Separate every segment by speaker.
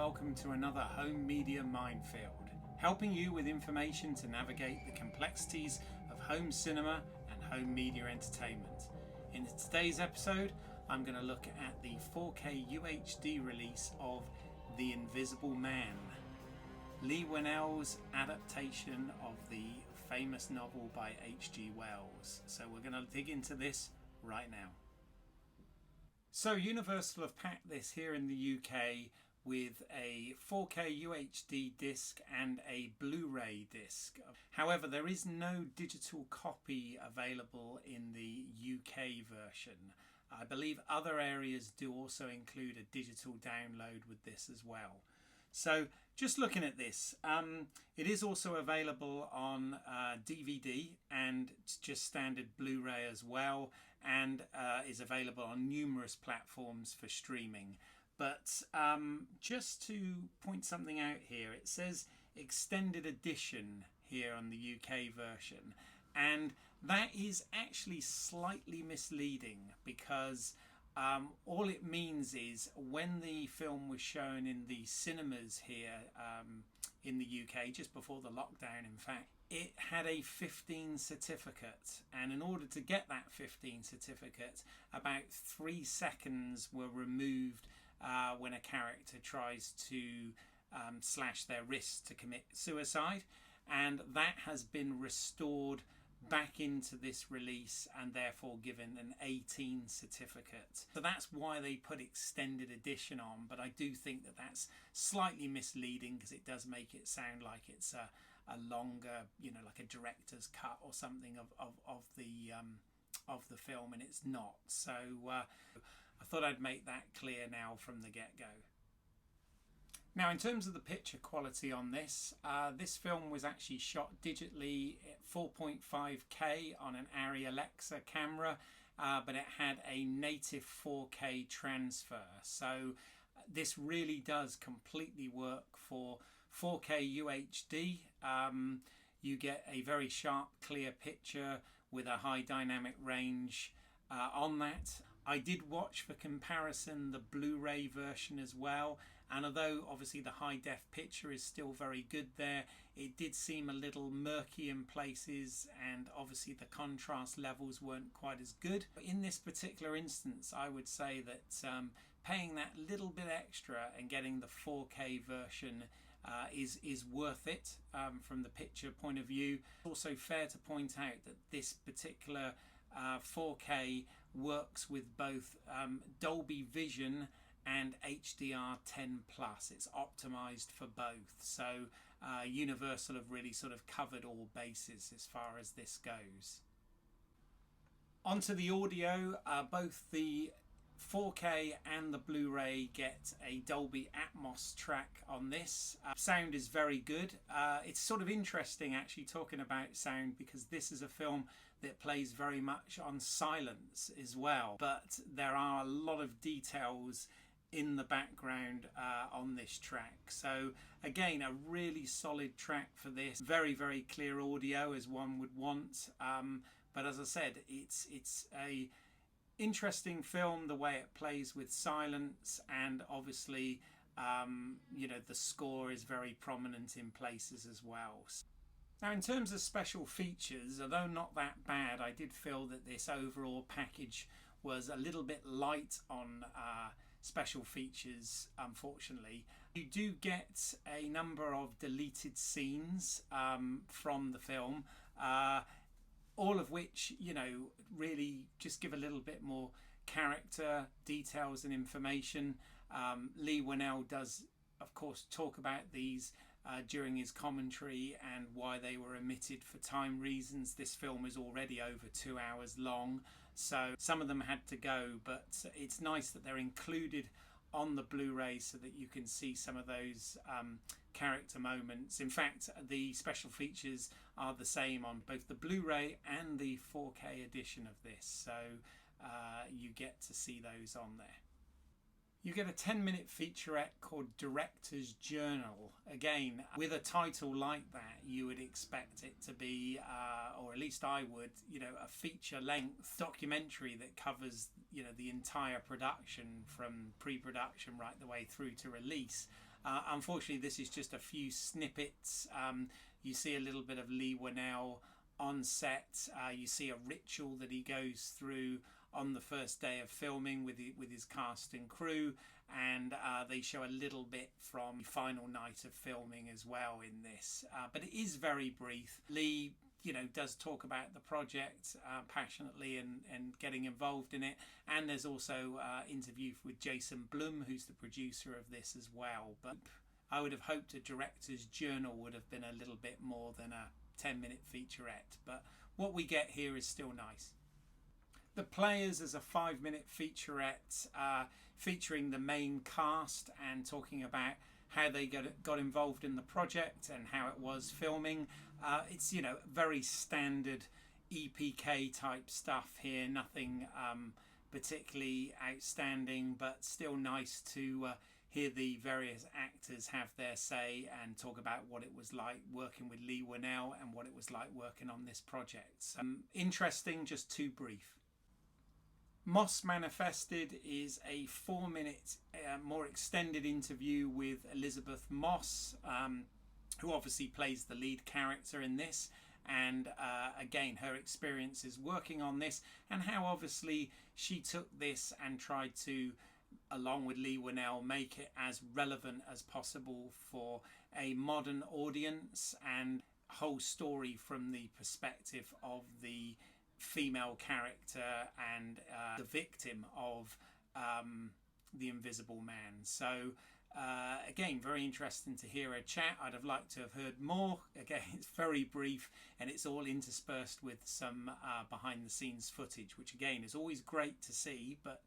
Speaker 1: welcome to another home media minefield, helping you with information to navigate the complexities of home cinema and home media entertainment. In today's episode, I'm going to look at the 4K UHD release of The Invisible Man, Leigh Whannell's adaptation of the famous novel by H.G. Wells. So we're going to dig into this right now. So Universal have packed this here in the UK with a 4K UHD disc and a Blu-ray disc. However, there is no digital copy available in the UK version. I believe other areas do also include a digital download with this as well. So just looking at this, it is also available on DVD and just standard Blu-ray as well, and is available on numerous platforms for streaming. But just to point something out here, it says extended edition here on the UK version, and that is actually slightly misleading because all it means is when the film was shown in the cinemas here in the UK, just before the lockdown in fact, it had a 15 certificate, and in order to get that 15 certificate, about 3 seconds were removed when a character tries to slash their wrist to commit suicide, and that has been restored back into this release and therefore given an 18 certificate. So that's why they put extended edition on, but I do think that that's slightly misleading because it does make it sound like it's a longer, you know, like a director's cut or something of the film, and it's not. So I thought I'd make that clear now from the get-go. Now, in terms of the picture quality on this, this film was actually shot digitally at 4.5K on an Arri Alexa camera, but it had a native 4K transfer. So this really does completely work for 4K UHD. You get a very sharp, clear picture with a high dynamic range on that. I did watch for comparison the Blu-ray version as well, and although obviously the high def picture is still very good there, it did seem a little murky in places, and obviously the contrast levels weren't quite as good. In this particular instance, I would say that paying that little bit extra and getting the 4K version is worth it from the picture point of view. It's also fair to point out that this particular 4K works with both Dolby Vision and HDR10+. It's optimized for both. So Universal have really sort of covered all bases as far as this goes. Onto the audio, both the 4K and the Blu-ray get a Dolby Atmos track on this. Sound is very good. It's sort of interesting actually talking about sound because this is a film that plays very much on silence as well, but there are a lot of details in the background on this track. So again, a really solid track for this. Very, very clear audio as one would want, but as I said, it's a interesting film, the way it plays with silence, and obviously you know, the score is very prominent in places as well. Now, in terms of special features, although not that bad, I did feel that this overall package was a little bit light on special features, unfortunately. You do get a number of deleted scenes from the film, all of which, you know, really just give a little bit more character, details and information. Leigh Whannell does, of course, talk about these during his commentary and why they were omitted for time reasons. This film is already over 2 hours long, so some of them had to go, but it's nice that they're included on the Blu-ray so that you can see some of those character moments. In fact, the special features are the same on both the Blu-ray and the 4K edition of this, so you get to see those on there. You get a 10-minute featurette called Director's Journal. Again, with a title like that, you would expect it to be, or at least I would, you know, a feature-length documentary that covers, you know, the entire production from pre-production right the way through to release. Unfortunately, this is just a few snippets. You see a little bit of Leigh Whannell on set. You see a ritual that he goes through on the first day of filming with his cast and crew, and they show a little bit from the final night of filming as well in this. But it is very brief. Leigh, does talk about the project passionately and getting involved in it. And there's also interview with Jason Blum, who's the producer of this as well. But I would have hoped a director's journal would have been a little bit more than a 10-minute featurette. But what we get here is still nice. The Players is a 5-minute featurette featuring the main cast and talking about how they got involved in the project and how it was filming. It's very standard EPK type stuff here, nothing particularly outstanding, but still nice to hear the various actors have their say and talk about what it was like working with Leigh Whannell and what it was like working on this project. Interesting, just too brief. Moss Manifested is a 4-minute, more extended interview with Elizabeth Moss, who obviously plays the lead character in this, and again her experiences working on this and how obviously she took this and tried to, along with Leigh Whannell, make it as relevant as possible for a modern audience and whole story from the perspective of the female character and the victim of the Invisible Man. So again, very interesting to hear a chat. I'd have liked to have heard more. Again, it's very brief and it's all interspersed with some behind the scenes footage, which again is always great to see, but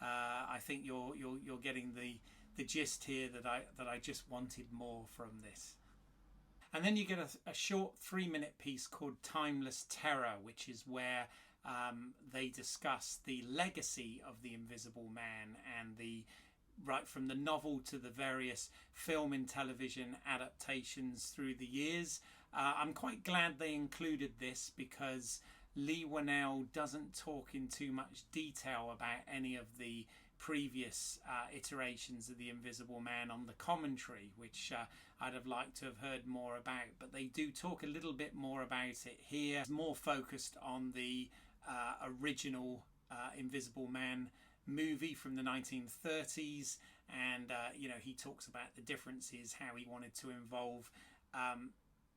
Speaker 1: I think you're getting the gist here that I just wanted more from this. And then you get a short 3-minute piece called Timeless Terror, which is where they discuss the legacy of the Invisible Man and right from the novel to the various film and television adaptations through the years. I'm quite glad they included this because Leigh Whannell doesn't talk in too much detail about any of the previous iterations of the Invisible Man on the commentary, which I'd have liked to have heard more about, but they do talk a little bit more about it here. It's more focused on the original Invisible Man movie from the 1930s, and he talks about the differences, how he wanted to involve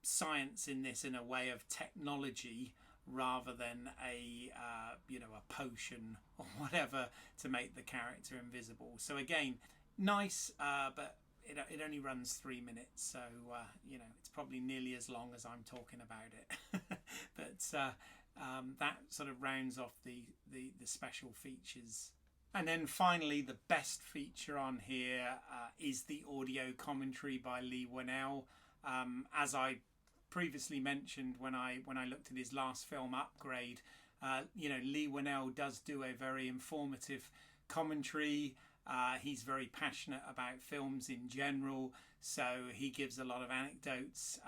Speaker 1: science in this in a way of technology rather than a potion or whatever to make the character invisible. So again, nice, but it only runs 3 minutes, so it's probably nearly as long as I'm talking about it. But that sort of rounds off the special features. And then finally, the best feature on here is the audio commentary by Leigh Whannell. As I previously mentioned when I looked at his last film, Upgrade, Leigh Whannell does do a very informative commentary. He's very passionate about films in general, so he gives a lot of anecdotes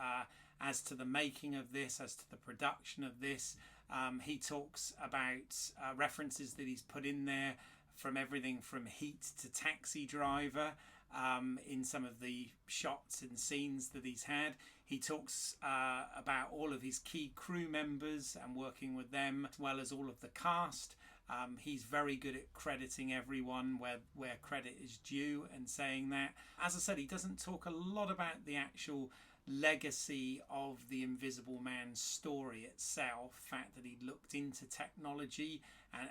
Speaker 1: as to the making of this, as to the production of this. He talks about references that he's put in there, from everything from Heat to Taxi Driver, in some of the shots and scenes that he's had. He talks about all of his key crew members and working with them, as well as all of the cast. He's very good at crediting everyone where credit is due and saying that. As I said, he doesn't talk a lot about the actual legacy of the Invisible Man's story itself, the fact that he looked into technology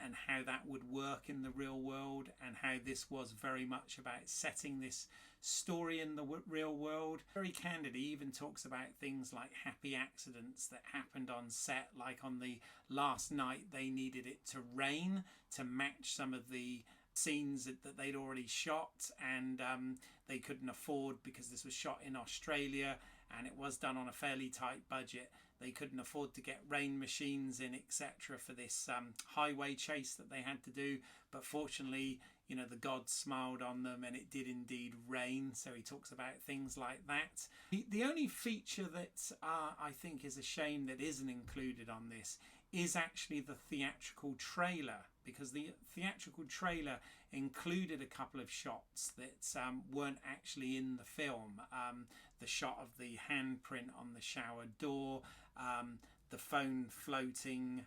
Speaker 1: and how that would work in the real world, and how this was very much about setting this story in the real world. Very candid. He even talks about things like happy accidents that happened on set, like on the last night they needed it to rain to match some of the scenes that they'd already shot, and they couldn't afford, because this was shot in Australia and it was done on a fairly tight budget, they couldn't afford to get rain machines in, etc., for this highway chase that they had to do. But fortunately, the gods smiled on them and it did indeed rain. So he talks about things like that. The only feature that I think is a shame that isn't included on this is actually the theatrical trailer, because the theatrical trailer included a couple of shots that weren't actually in the film. The shot of the handprint on the shower door, the phone floating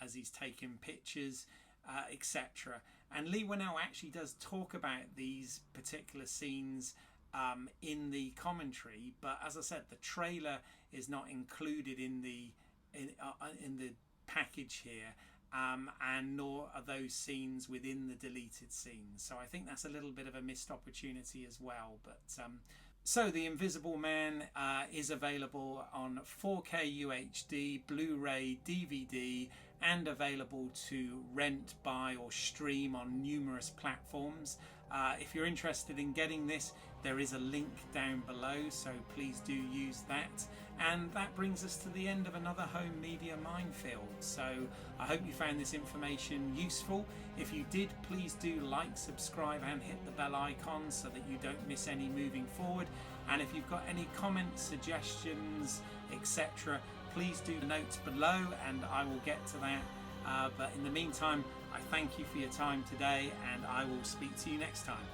Speaker 1: as he's taking pictures, etc. And Leigh Whannell actually does talk about these particular scenes in the commentary, but as I said, the trailer is not included in the package here, and nor are those scenes within the deleted scenes. So I think that's a little bit of a missed opportunity as well. But so The Invisible Man is available on 4K UHD, Blu-ray, DVD, and available to rent, buy or stream on numerous platforms. If you're interested in getting this, there is a link down below, so please do use that. And that brings us to the end of another home media minefield. So I hope you found this information useful. If you did, please do like, subscribe and hit the bell icon so that you don't miss any moving forward. And if you've got any comments, suggestions, etc., please do the notes below and I will get to that. But in the meantime, I thank you for your time today and I will speak to you next time.